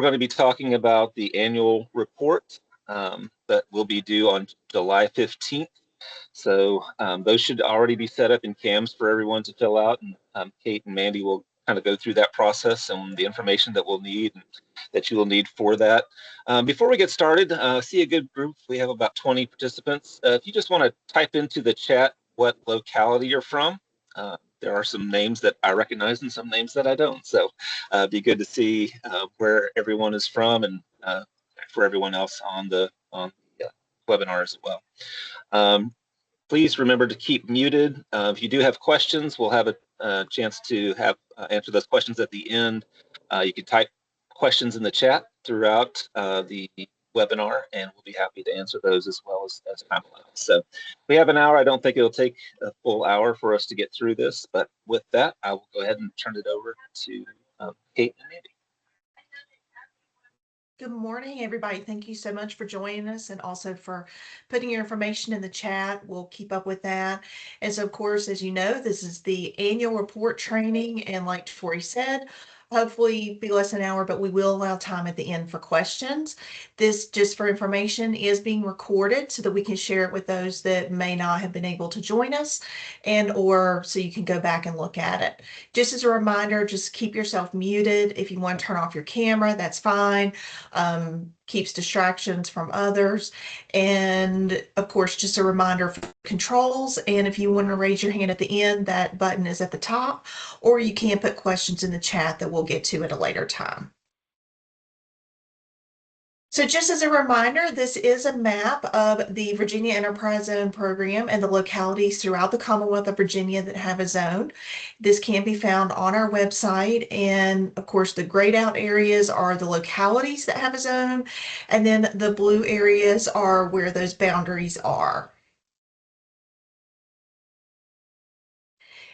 we're going to be talking about the annual report that will be due on July 15th. So those should already be set up in CAMS for everyone to fill out. And Kate and Mandy will kind of go through that process and the information that we'll need and that you will need for that. Before we get started, see a good group. We have about 20 participants. If you just want to type into the chat what locality you're from, there are some names that I recognize and some names that I don't. So it'd be good to see where everyone is from and for everyone else on the webinar as well. Please remember to keep muted. If you do have questions, we'll have a chance to answer those questions at the end. You can type questions in the chat throughout the webinar, and we'll be happy to answer those as well as time allows. So we have an hour. I don't think it'll take a full hour for us to get through this, but with that, I will go ahead and turn it over to Kate and Mandy. Good morning, everybody. Thank you so much for joining us and also for putting your information in the chat. We'll keep up with that. And so, of course, as you know, this is the annual report training. And like Tori said, hopefully be less than an hour, but we will allow time at the end for questions. This, just for information, is being recorded so that we can share it with those that may not have been able to join us, and or so you can go back and look at it. Just as a reminder, just keep yourself muted. If you want to turn off your camera, that's fine. Keeps distractions from others. And of course, just a reminder for controls. And if you want to raise your hand at the end, that button is at the top, or you can put questions in the chat that we'll get to at a later time. So just as a reminder, this is a map of the Virginia Enterprise Zone program and the localities throughout the Commonwealth of Virginia that have a zone. This can be found on our website. And of course, the grayed out areas are the localities that have a zone. And then the blue areas are where those boundaries are.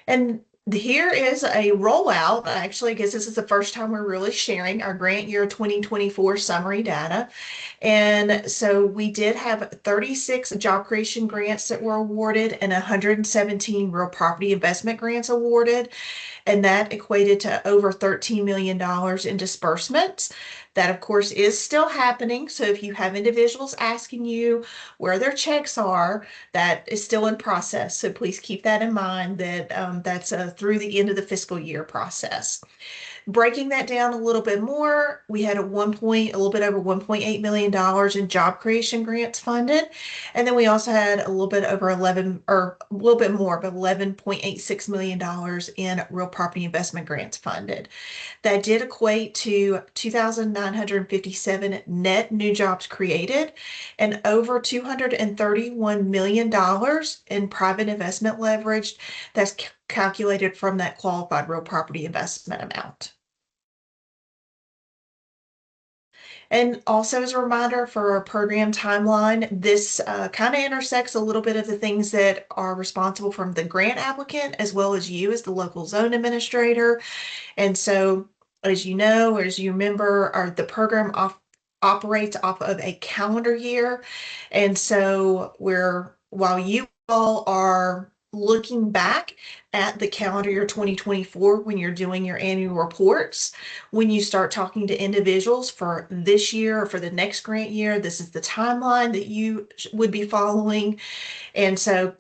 And here is a rollout. Actually, I guess this is the first time we're really sharing our grant year 2024 summary data. And so we did have 36 job creation grants that were awarded and 117 real property investment grants awarded. And that equated to over $13 million in disbursements. That, of course, is still happening. So if you have individuals asking you where their checks are, that is still in process. So please keep that in mind, that that's through the end of the fiscal year process. Breaking that down a little bit more, we had a little bit over $1.8 million in job creation grants funded. And then we also had a little bit over $11.86 million in real property investment grants funded. That did equate to 2,957 net new jobs created and over $231 million in private investment leverage that's calculated from that qualified real property investment amount. And also, as a reminder for our program timeline, this kind of intersects a little bit of the things that are responsible from the grant applicant as well as you as the local zone administrator. And so, as you know, or as you remember, the program operates off of a calendar year. And so while you all are looking back at the calendar year 2024 when you're doing your annual reports, when you start talking to individuals for this year or for the next grant year, this is the timeline that you would be following. And so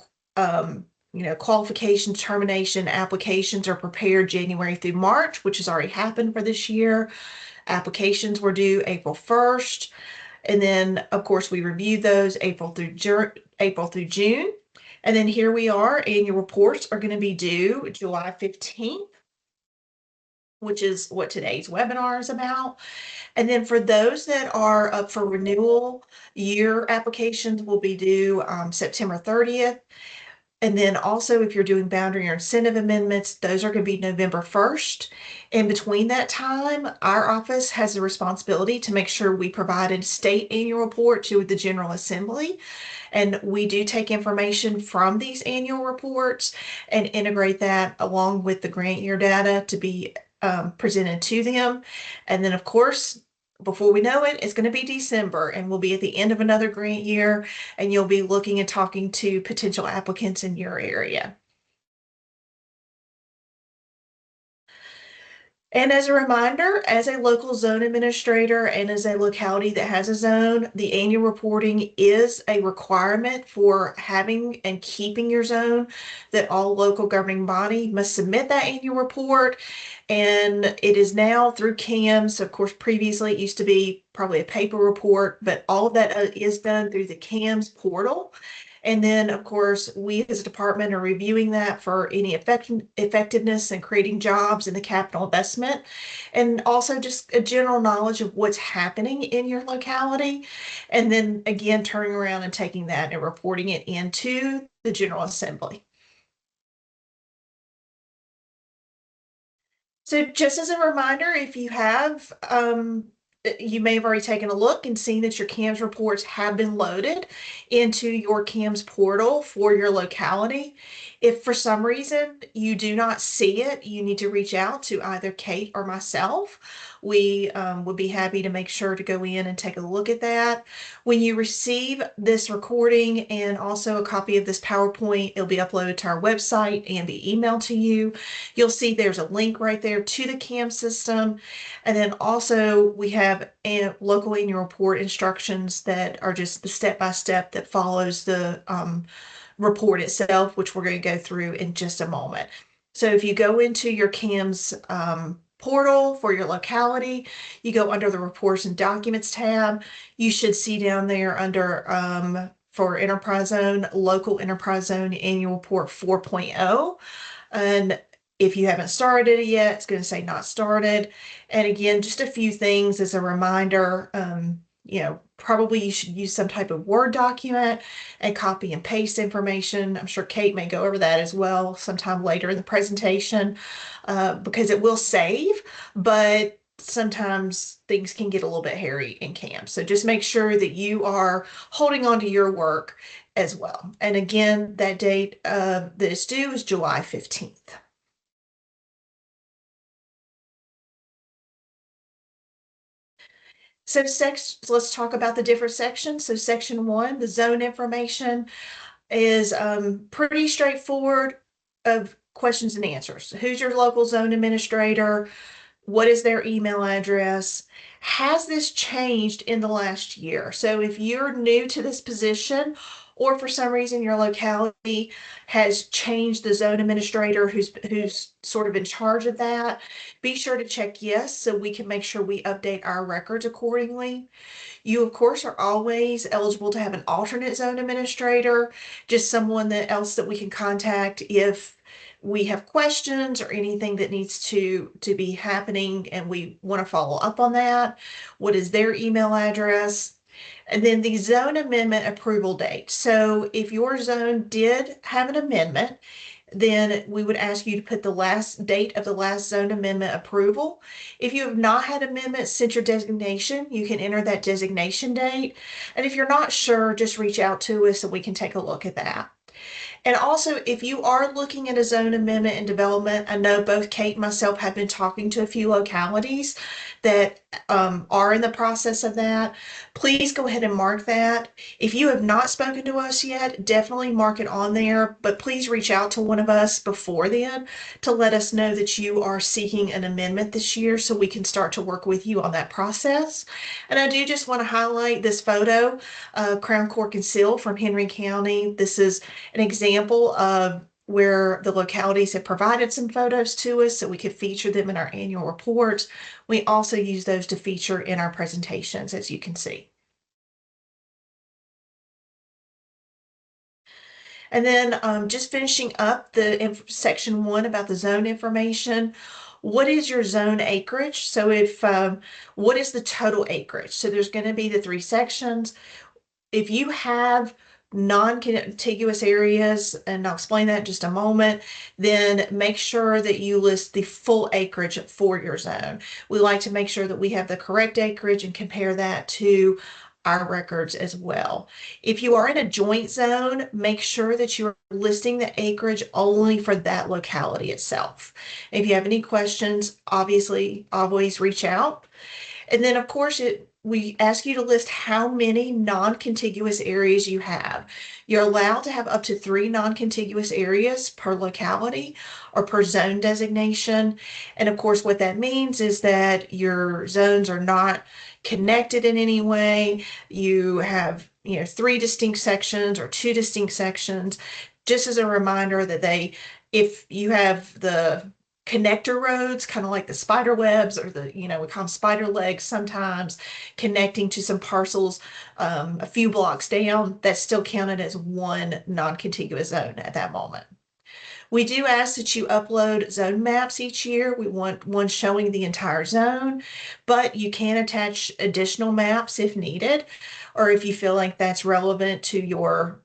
qualification, termination applications are prepared January through March, which has already happened for this year. Applications were due April 1st. And then, of course, we reviewed those April through June. And then here we are, annual reports are going to be due July 15th, which is what today's webinar is about. And then for those that are up for renewal, year applications will be due September 30th. And then also, if you're doing boundary or incentive amendments, those are going to be November 1st. In between that time, our office has the responsibility to make sure we provide a state annual report to the General Assembly. And we do take information from these annual reports and integrate that along with the grant year data to be presented to them. And then, of course, before we know it, it's going to be December and we'll be at the end of another grant year, and you'll be looking and talking to potential applicants in your area. And as a reminder, as a local zone administrator and as a locality that has a zone, the annual reporting is a requirement for having and keeping your zone, that all local governing body must submit that annual report. And it is now through CAMS. Of course, previously it used to be probably a paper report, but all of that is done through the CAMS portal. And then, of course, we as a department are reviewing that for any effectiveness and creating jobs in the capital investment, and also just a general knowledge of what's happening in your locality. And then again, turning around and taking that and reporting it into the General Assembly. So just as a reminder, if you have, you may have already taken a look and seen that your CAMS reports have been loaded into your CAMS portal for your locality. If for some reason you do not see it, you need to reach out to either Kate or myself. We would be happy to make sure to go in and take a look at that. When you receive this recording and also a copy of this PowerPoint, it'll be uploaded to our website and be emailed to you. You'll see there's a link right there to the CAM system. And then also we have a local annual report instructions that are just the step-by-step that follows the report itself, which we're going to go through in just a moment. So if you go into your CAMS portal for your locality, you go under the reports and documents tab, you should see down there under for enterprise zone, local enterprise zone annual report 4.0. And if you haven't started it yet, it's going to say not started. And again, just a few things as a reminder. Probably you should use some type of Word document and copy and paste information. I'm sure Kate may go over that as well sometime later in the presentation, because it will save, but sometimes things can get a little bit hairy in CAMP. So just make sure that you are holding on to your work as well. And again, that date that is due is July 15th. So let's talk about the different sections. So section 1, the zone information, is pretty straightforward of questions and answers. Who's your local zone administrator? What is their email address? Has this changed in the last year? So if you're new to this position, or for some reason your locality has changed the zone administrator who's sort of in charge of that, be sure to check yes so we can make sure we update our records accordingly. You, of course, are always eligible to have an alternate zone administrator, just someone else that we can contact if we have questions or anything that needs to be happening and we want to follow up on that. What is their email address? And then the zone amendment approval date. So if your zone did have an amendment, then we would ask you to put the last date of the last zone amendment approval. If you have not had amendments since your designation, you can enter that designation date. And if you're not sure, just reach out to us and we can take a look at that. And also, if you are looking at a zone amendment and development, I know both Kate and myself have been talking to a few localities that are in the process of that. Please go ahead and mark that. If you have not spoken to us yet, definitely mark it on there, but please reach out to one of us before then to let us know that you are seeking an amendment this year so we can start to work with you on that process. And I do just want to highlight this photo of Crown Cork and Seal from Henry County. This is an example of where the localities have provided some photos to us so we could feature them in our annual reports. We also use those to feature in our presentations, as you can see. And then just finishing up the section 1 about the zone information. What is your zone acreage? So if what is the total acreage? So there's going to be the 3 sections. If you have non-contiguous areas, and I'll explain that in just a moment, then make sure that you list the full acreage for your zone. We like to make sure that we have the correct acreage and compare that to our records as well. If you are in a joint zone, make sure that you're listing the acreage only for that locality itself. If you have any questions, obviously always reach out. And then of course we ask you to list how many non-contiguous areas you have. You're allowed to have up to 3 non-contiguous areas per locality or per zone designation. And of course, what that means is that your zones are not connected in any way. You have, 3 distinct sections or 2 distinct sections. Just as a reminder that if you have the connector roads, kind of like the spider webs or we call them spider legs sometimes, connecting to some parcels a few blocks down, that's still counted as one non-contiguous zone at that moment. We do ask that you upload zone maps each year. We want one showing the entire zone, but you can attach additional maps if needed, or if you feel like that's relevant to your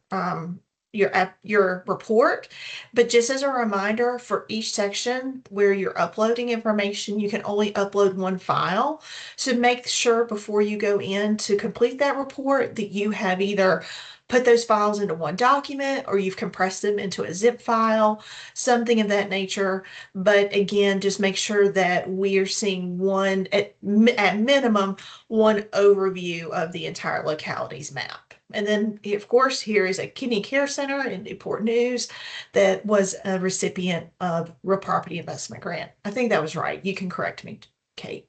report. But just as a reminder, for each section where you're uploading information, you can only upload one file. So make sure before you go in to complete that report that you have either put those files into one document or you've compressed them into a zip file, something of that nature. But again, just make sure that we are seeing one, at minimum, one overview of the entire locality's map. And then, of course, here is a kidney care center in Newport News that was a recipient of real property investment grant. I think that was right. You can correct me, Kate.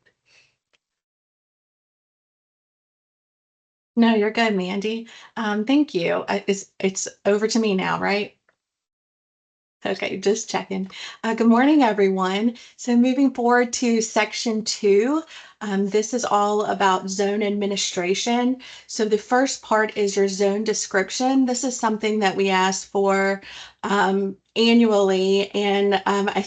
No, you're good, Mandy. Thank you. It's over to me now, right? Okay, just checking. Good morning, everyone. So moving forward to section 2, this is all about zone administration. So the first part is your zone description. This is something that we ask for annually, and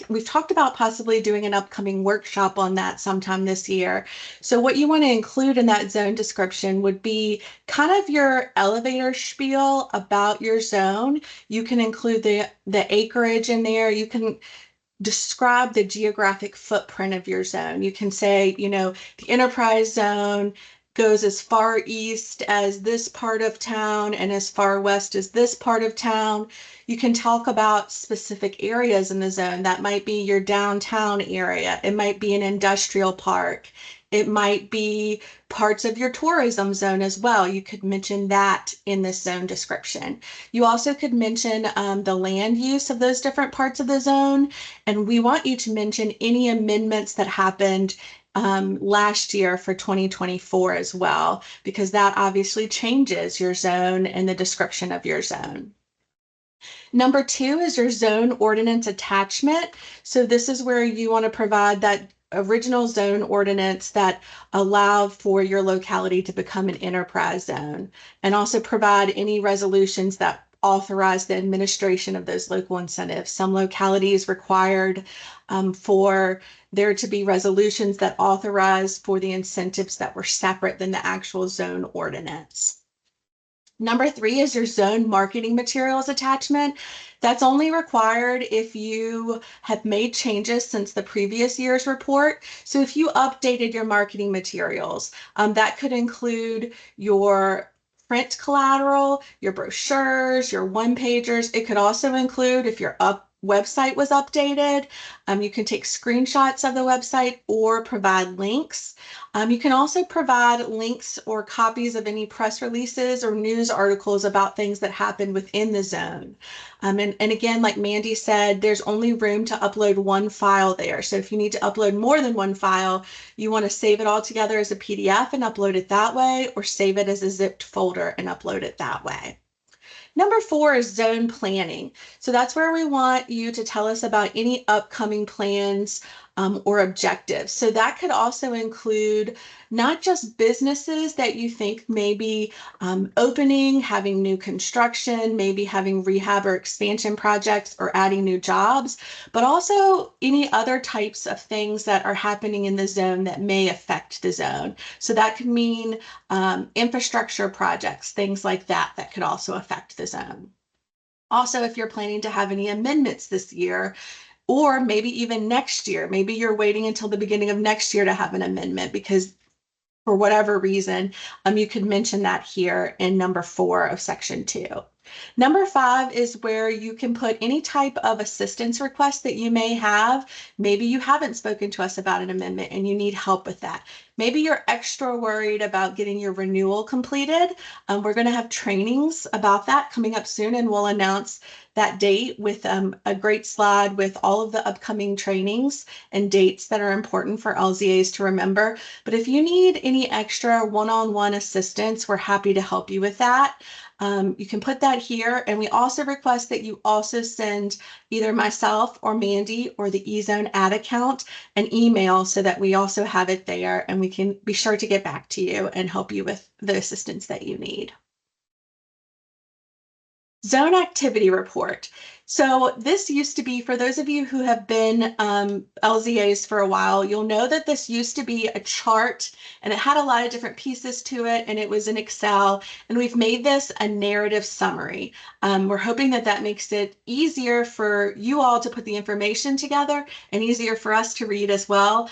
we've talked about possibly doing an upcoming workshop on that sometime this year. So what you want to include in that zone description would be kind of your elevator spiel about your zone. You can include the acreage in there. You can describe the geographic footprint of your zone. You can say, the enterprise zone goes as far east as this part of town and as far west as this part of town. You can talk about specific areas in the zone. That might be your downtown area. It might be an industrial park. It might be parts of your tourism zone as well. You could mention that in this zone description. You also could mention the land use of those different parts of the zone. And we want you to mention any amendments that happened last year for 2024 as well, because that obviously changes your zone and the description of your zone. Number 2 is your zone ordinance attachment. So this is where you want to provide that original zone ordinance that allowed for your locality to become an enterprise zone, and also provide any resolutions that authorize the administration of those local incentives. Some localities required for there to be resolutions that authorize for the incentives that were separate than the actual zone ordinance. Number 3 is your zone marketing materials attachment. That's only required if you have made changes since the previous year's report. So if you updated your marketing materials, that could include your print collateral, your brochures, your one-pagers. It could also include if your website was updated. You can take screenshots of the website or provide links. You can also provide links or copies of any press releases or news articles about things that happened within the zone. And again, like Mandy said, there's only room to upload one file there. So if you need to upload more than one file, you want to save it all together as a PDF and upload it that way, or save it as a zipped folder and upload it that way. Number 4 is zone planning. So that's where we want you to tell us about any upcoming plans or objectives. So that could also include not just businesses that you think may be opening, having new construction, maybe having rehab or expansion projects or adding new jobs, but also any other types of things that are happening in the zone that may affect the zone. So that could mean infrastructure projects, things like that, that could also affect the zone. Also, if you're planning to have any amendments this year, or maybe even next year, maybe you're waiting until the beginning of next year to have an amendment because for whatever reason, you could mention that here in number 4 of section 2. Number 5 is where you can put any type of assistance request that you may have. Maybe you haven't spoken to us about an amendment and you need help with that. Maybe you're extra worried about getting your renewal completed. We're going to have trainings about that coming up soon, and we'll announce that date with a great slide with all of the upcoming trainings and dates that are important for LZAs to remember. But if you need any extra one-on-one assistance, we're happy to help you with that. You can put that here, and we also request that you also send either myself or Mandy or the eZone ad account an email so that we also have it there and we can be sure to get back to you and help you with the assistance that you need. Zone activity report. So this used to be, for those of you who have been LZAs for a while, you'll know that this used to be a chart and it had a lot of different pieces to it, and it was in Excel, and we've made this a narrative summary. We're hoping that that makes it easier for you all to put the information together and easier for us to read as well.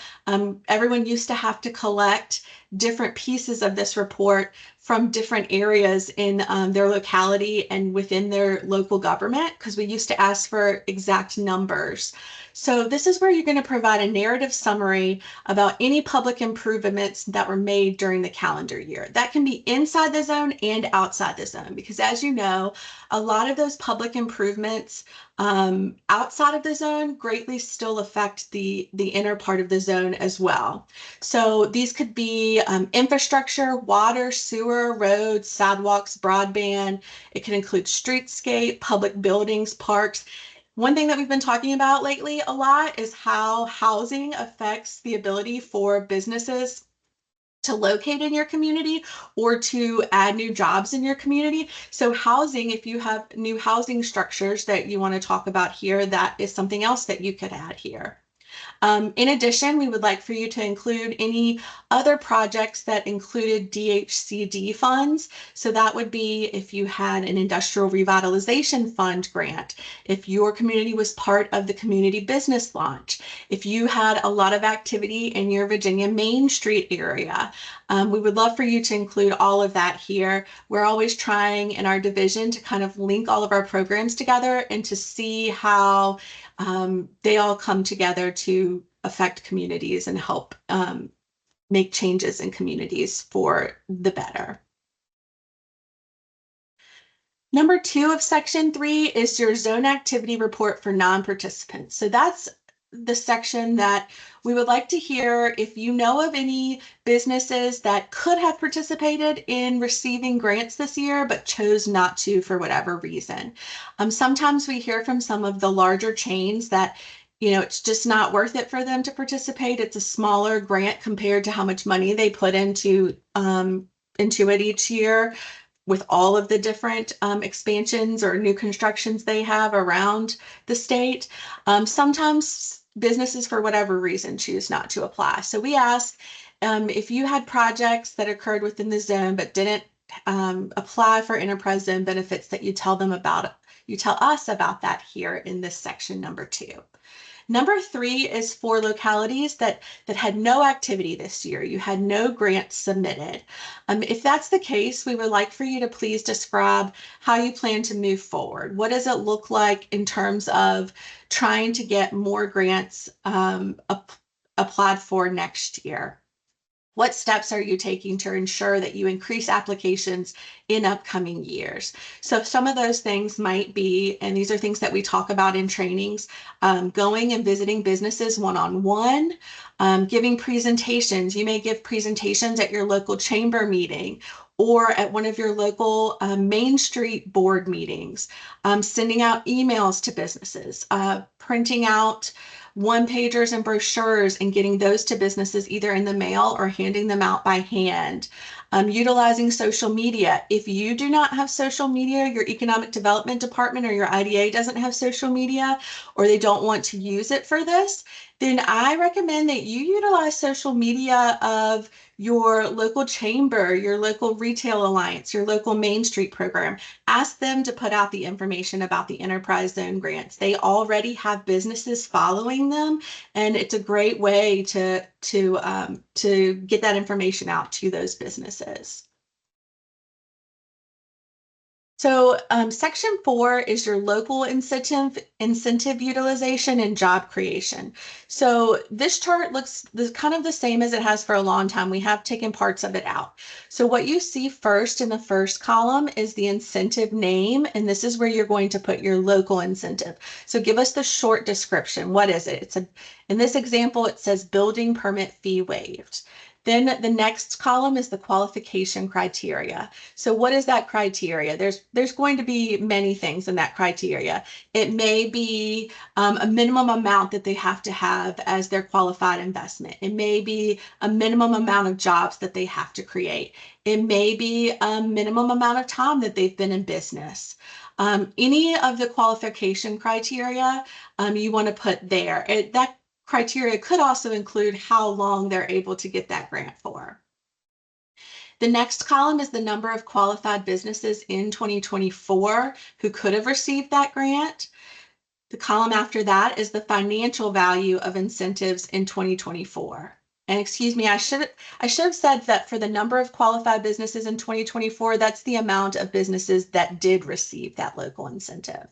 Everyone used to have to collect different pieces of this report from different areas in their locality and within their local government, because we used to ask for exact numbers. So this is where you're going to provide a narrative summary about any public improvements that were made during the calendar year. That can be inside the zone and outside the zone, because as you know, a lot of those public improvements outside of the zone greatly still affect the inner part of the zone as well. So these could be infrastructure, water, sewer, roads, sidewalks, broadband. It can include streetscape, public buildings, parks. One thing that we've been talking about lately a lot is how housing affects the ability for businesses to locate in your community or to add new jobs in your community. So housing, if you have new housing structures that you want to talk about here, that is something else that you could add here. In addition, we would like for you to include any other projects that included DHCD funds. So that would be if you had an industrial revitalization fund grant, if your community was part of the community business launch, if you had a lot of activity in your Virginia Main Street area. We would love for you to include all of that here. We're always trying in our division to kind of link all of our programs together and to see how they all come together to affect communities and help make changes in communities for the better. Number 2 of section 3 is your zone activity report for non-participants. So that's the section that we would like to hear if you know of any businesses that could have participated in receiving grants this year but chose not to for whatever reason. Sometimes we hear from some of the larger chains that it's just not worth it for them to participate. It's a smaller grant compared to how much money they put into it each year with all of the different expansions or new constructions they have around the state. Sometimes businesses, for whatever reason, choose not to apply. So we ask if you had projects that occurred within the zone but didn't apply for enterprise zone benefits, that you tell us about that here in this section number 2. Number 3 is for localities that had no activity this year. You had no grants submitted. If that's the case, we would like for you to please describe how you plan to move forward. What does it look like in terms of trying to get more grants applied for next year? What steps are you taking to ensure that you increase applications in upcoming years? So some of those things might be, and these are things that we talk about in trainings, going and visiting businesses one-on-one, giving presentations. You may give presentations at your local chamber meeting or at one of your local Main Street board meetings, sending out emails to businesses, printing out one-pagers and brochures and getting those to businesses either in the mail or handing them out by hand. Utilizing social media. If you do not have social media, your economic development department or your IDA doesn't have social media, or they don't want to use it for this, then I recommend that you utilize social media of your local chamber, your local retail alliance, your local Main Street program. Ask them to put out the information about the enterprise zone grants. They already have businesses following them, and it's a great way to get that information out to those businesses. So section 4 is your local incentive utilization and job creation. So this chart looks kind of the same as it has for a long time. We have taken parts of it out. So what you see first in the first column is the incentive name, and this is where you're going to put your local incentive. So give us the short description. What is it? In this example, it says building permit fee waived. Then the next column is the qualification criteria. So what is that criteria? There's going to be many things in that criteria. It may be a minimum amount that they have to have as their qualified investment. It may be a minimum amount of jobs that they have to create. It may be a minimum amount of time that they've been in business. Any of the qualification criteria you want to put there. That criteria could also include how long they're able to get that grant for. The next column is the number of qualified businesses in 2024 who could have received that grant. The column after that is the financial value of incentives in 2024. And excuse me, I should have said that for the number of qualified businesses in 2024, that's the amount of businesses that did receive that local incentive.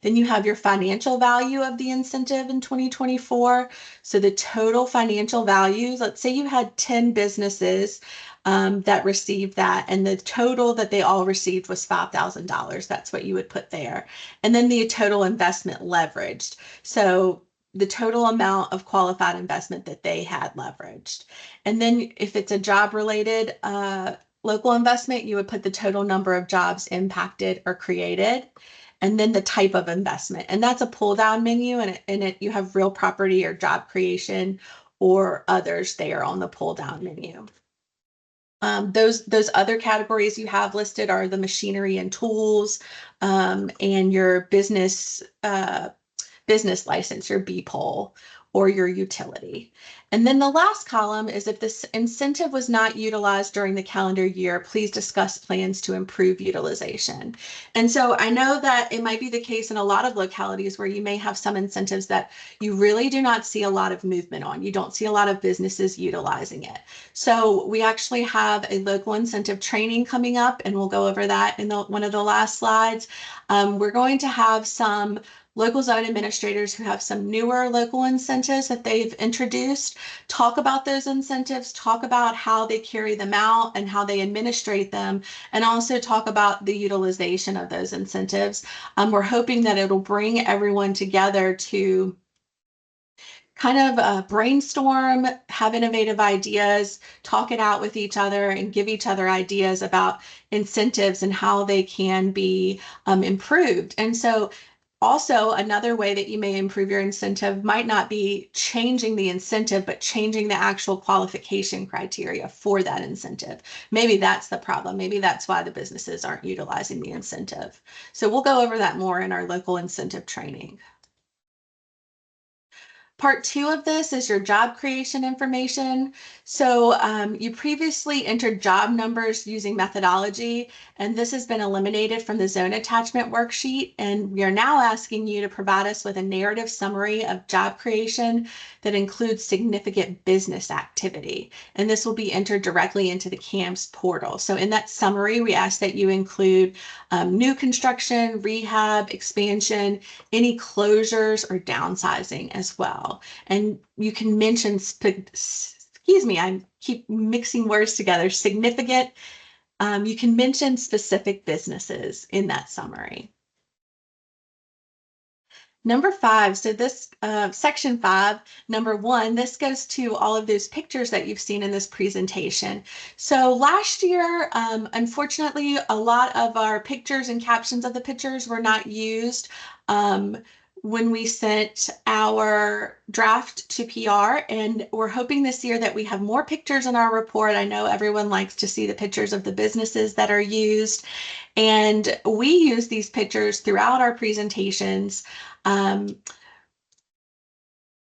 Then you have your financial value of the incentive in 2024. So the total financial values, let's say you had 10 businesses that received that, and the total that they all received was $5,000. That's what you would put there. And then the total investment leveraged. So the total amount of qualified investment that they had leveraged. And then if it's a job related local investment, you would put the total number of jobs impacted or created, and then the type of investment. And that's a pull down menu, and in it you have real property or job creation or others there on the pull down menu. Those other categories you have listed are the machinery and tools and your business license, your BPOL, or your utility. And then the last column is if this incentive was not utilized during the calendar year, please discuss plans to improve utilization. And so I know that it might be the case in a lot of localities where you may have some incentives that you really do not see a lot of movement on. You don't see a lot of businesses utilizing it. So we actually have a local incentive training coming up, and we'll go over that in one of the last slides. We're going to have some local zone administrators who have some newer local incentives that they've introduced, talk about those incentives, talk about how they carry them out and how they administrate them, and also talk about the utilization of those incentives. We're hoping that it'll bring everyone together to kind of brainstorm, have innovative ideas, talk it out with each other, and give each other ideas about incentives and how they can be improved. And so also, another way that you may improve your incentive might not be changing the incentive, but changing the actual qualification criteria for that incentive. Maybe that's the problem. Maybe that's why the businesses aren't utilizing the incentive. So we'll go over that more in our local incentive training. Part 2 of this is your job creation information. So you previously entered job numbers using methodology, and this has been eliminated from the zone attachment worksheet. And we are now asking you to provide us with a narrative summary of job creation that includes significant business activity. And this will be entered directly into the CAMS portal. So in that summary, we ask that you include new construction, rehab, expansion, any closures or downsizing as well. And you can mention, excuse me, I keep mixing words together, significant. You can mention specific businesses in that summary. Number 5, so this section 5, number 1, this goes to all of those pictures that you've seen in this presentation. So last year, unfortunately, a lot of our pictures and captions of the pictures were not used when we sent our draft to PR, and we're hoping this year that we have more pictures in our report. I know everyone likes to see the pictures of the businesses that are used, and we use these pictures throughout our presentations.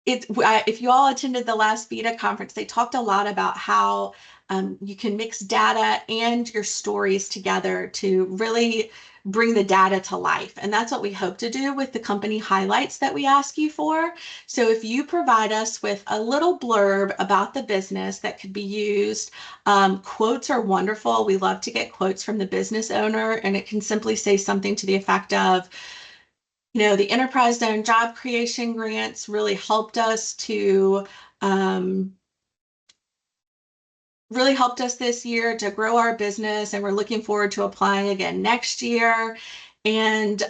If you all attended the last VETA conference, they talked a lot about how you can mix data and your stories together to really bring the data to life. And that's what we hope to do with the company highlights that we ask you for. So if you provide us with a little blurb about the business that could be used, quotes are wonderful. We love to get quotes from the business owner, and it can simply say something to the effect of, the enterprise zone job creation grants really helped us this year to grow our business, and we're looking forward to applying again next year. And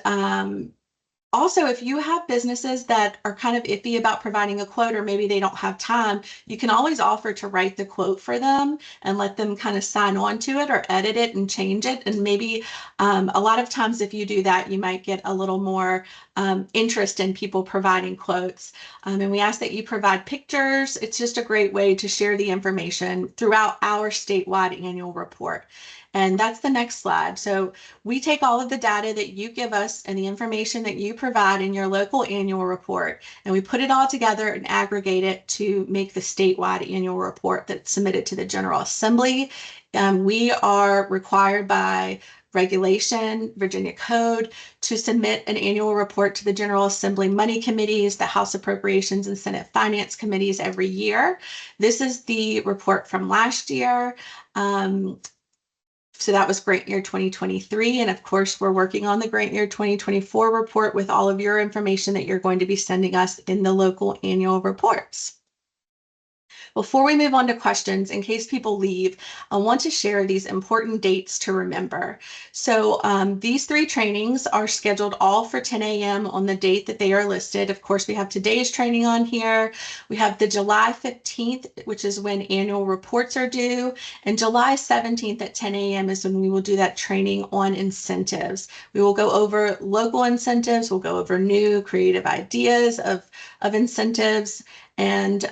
also, if you have businesses that are kind of iffy about providing a quote, or maybe they don't have time, you can always offer to write the quote for them and let them kind of sign on to it or edit it and change it. And maybe a lot of times if you do that, you might get a little more interest in people providing quotes. And we ask that you provide pictures. It's just a great way to share the information throughout our statewide annual report. And that's the next slide. So we take all of the data that you give us and the information that you provide in your local annual report, and we put it all together and aggregate it to make the statewide annual report that's submitted to the General Assembly. We are required by regulation, Virginia Code, to submit an annual report to the General Assembly money committees, the House Appropriations and Senate Finance committees every year. This is the report from last year. So that was grant year 2023. And of course, we're working on the grant year 2024 report with all of your information that you're going to be sending us in the local annual reports. Before we move on to questions, in case people leave, I want to share these important dates to remember. So these 3 trainings are scheduled all for 10 a.m. on the date that they are listed. Of course, we have today's training on here. We have the July 15th, which is when annual reports are due. And July 17th at 10 a.m. is when we will do that training on incentives. We will go over local incentives. We'll go over new creative ideas of incentives. And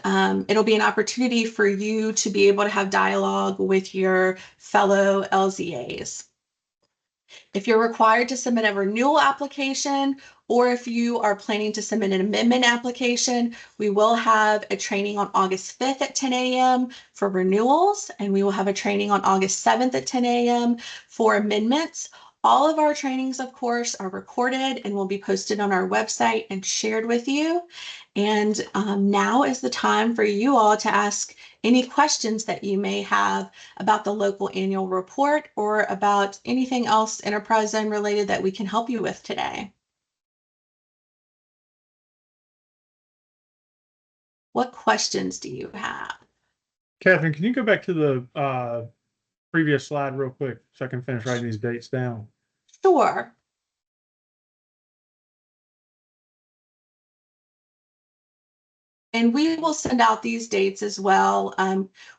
it'll be an opportunity for you to be able to have dialogue with your fellow LZAs. If you're required to submit a renewal application, or if you are planning to submit an amendment application, we will have a training on August 5th at 10 a.m. for renewals, and we will have a training on August 7th at 10 a.m. for amendments. All of our trainings, of course, are recorded and will be posted on our website and shared with you. And now is the time for you all to ask any questions that you may have about the local annual report or about anything else Enterprise Zone related that we can help you with today. What questions do you have? Catherine, can you go back to the previous slide real quick so I can finish writing these dates down? Sure. And we will send out these dates as well.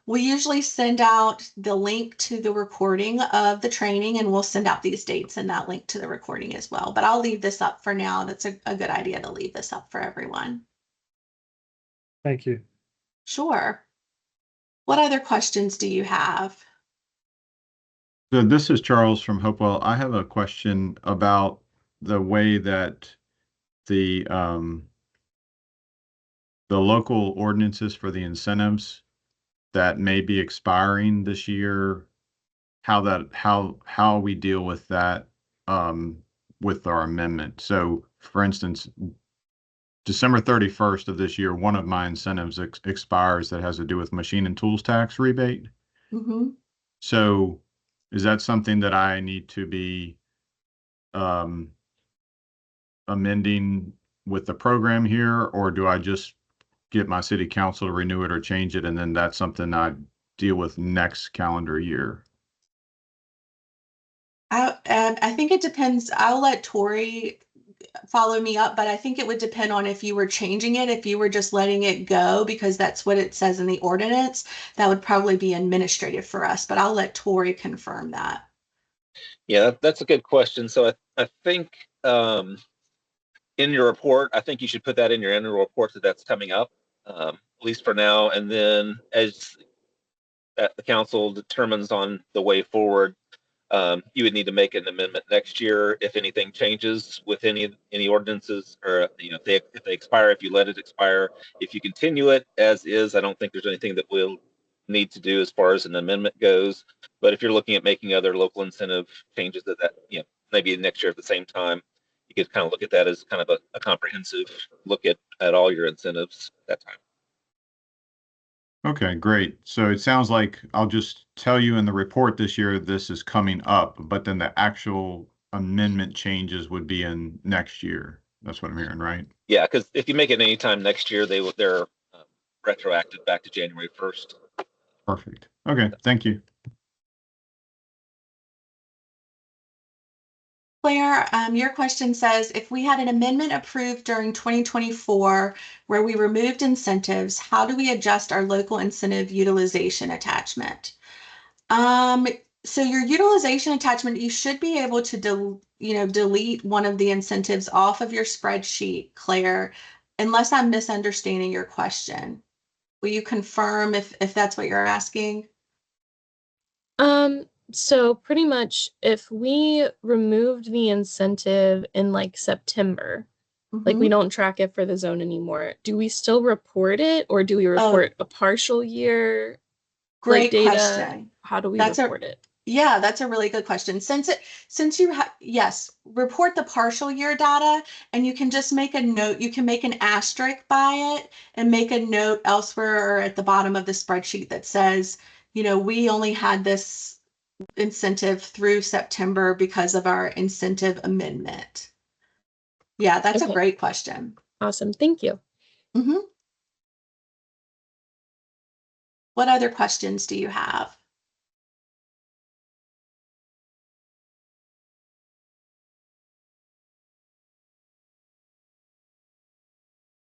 We usually send out the link to the recording of the training, and we'll send out these dates and that link to the recording as well. But I'll leave this up for now. That's a good idea to leave this up for everyone. Thank you. Sure. What other questions do you have? So this is Charles from Hopewell. I have a question about the way that the local ordinances for the incentives that may be expiring this year, how we deal with that with our amendment. So for instance, December 31st of this year, one of my incentives expires that has to do with machine and tools tax rebate. Mm-hmm. So is that something that I need to be amending with the program here, or do I just get my city council to renew it or change it, and then that's something I deal with next calendar year? I think it depends. I'll let Tori follow me up, but I think it would depend on if you were changing it. If you were just letting it go because that's what it says in the ordinance, that would probably be administrative for us, but I'll let Tori confirm that. Yeah, that's a good question. So I think in your report, I think you should put that in your annual report that's coming up, at least for now. And then as the council determines on the way forward, you would need to make an amendment next year if anything changes with any ordinances, or if they expire, if you let it expire. If you continue it as is, I don't think there's anything that we'll need to do as far as an amendment goes. But if you're looking at making other local incentive changes, that maybe next year at the same time, you could kind of look at that as kind of a comprehensive look at all your incentives at that time. Okay, great. So it sounds like I'll just tell you in the report this year, this is coming up, but then the actual amendment changes would be in next year. That's what I'm hearing, right? Yeah, because if you make it any time next year, they're retroactive back to January 1st. Perfect. Okay, thank you. Claire, your question says, if we had an amendment approved during 2024 where we removed incentives, how do we adjust our local incentive utilization attachment? So your utilization attachment, you should be able to delete one of the incentives off of your spreadsheet, Claire, unless I'm misunderstanding your question. Will you confirm if that's what you're asking? So pretty much if we removed the incentive in like September, like we don't track it for the zone anymore, do we still report it or do we report a partial year? Great data? question. How do we report it? Yeah, that's a really good question. Since you have, yes, report the partial year data, and you can just make a note. You can make an asterisk by it and make a note elsewhere or at the bottom of the spreadsheet that says, we only had this incentive through September because of our incentive amendment. Yeah, that's a great question. Awesome. Thank you. What other questions do you have?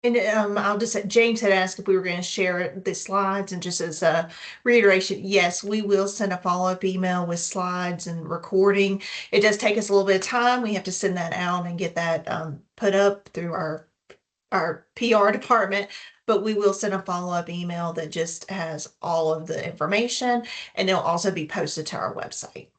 And I'll just say, James had asked if we were going to share the slides, and just as a reiteration, yes, we will send a follow-up email with slides and recording. It does take us a little bit of time. We have to send that out and get that put up through our PR department, but we will send a follow-up email that just has all of the information, and it'll also be posted to our website.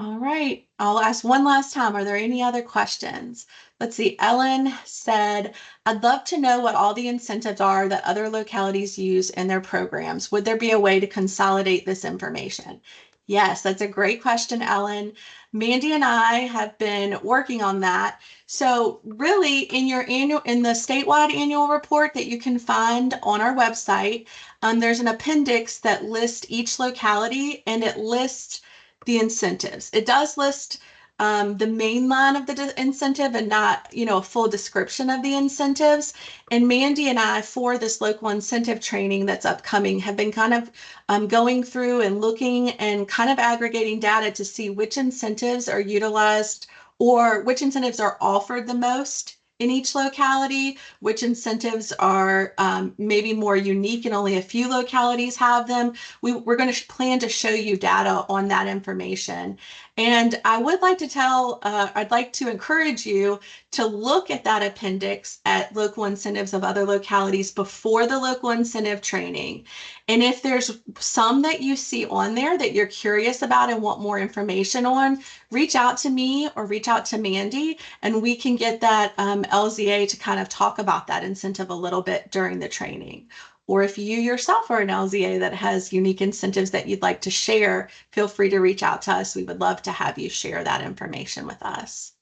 All right, I'll ask one last time. Are there any other questions? Let's see. Ellen said, I'd love to know what all the incentives are that other localities use in their programs. Would there be a way to consolidate this information? Yes, that's a great question, Ellen. Mandy and I have been working on that. So really in the statewide annual report that you can find on our website, there's an appendix that lists each locality, and it lists the incentives. It does list the main line of the incentive and not, a full description of the incentives. And Mandy and I, for this local incentive training that's upcoming, have been kind of going through and looking and kind of aggregating data to see which incentives are utilized or which incentives are offered the most in each locality, which incentives are maybe more unique and only a few localities have them. We're going to plan to show you data on that information. And I would like to I'd like to encourage you to look at that appendix at local incentives of other localities before the local incentive training. And if there's some that you see on there that you're curious about and want more information on, reach out to me or reach out to Mandy, and we can get that LZA to kind of talk about that incentive a little bit during the training. Or if you yourself are an LZA that has unique incentives that you'd like to share, feel free to reach out to us. We would love to have you share that information with us.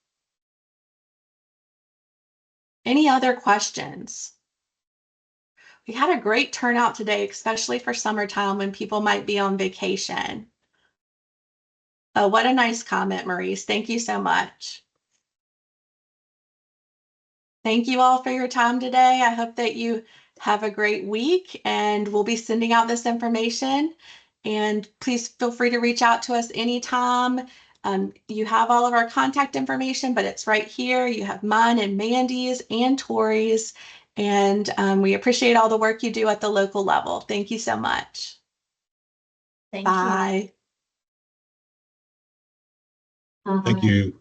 Any other questions? We had a great turnout today, especially for summertime when people might be on vacation. Oh, what a nice comment, Maurice. Thank you so much. Thank you all for your time today. I hope that you have a great week, and we'll be sending out this information. And please feel free to reach out to us anytime. You have all of our contact information, but it's right here. You have mine and Mandy's and Tori's. And we appreciate all the work you do at the local level. Thank you so much. Thank you. Bye. Thank you.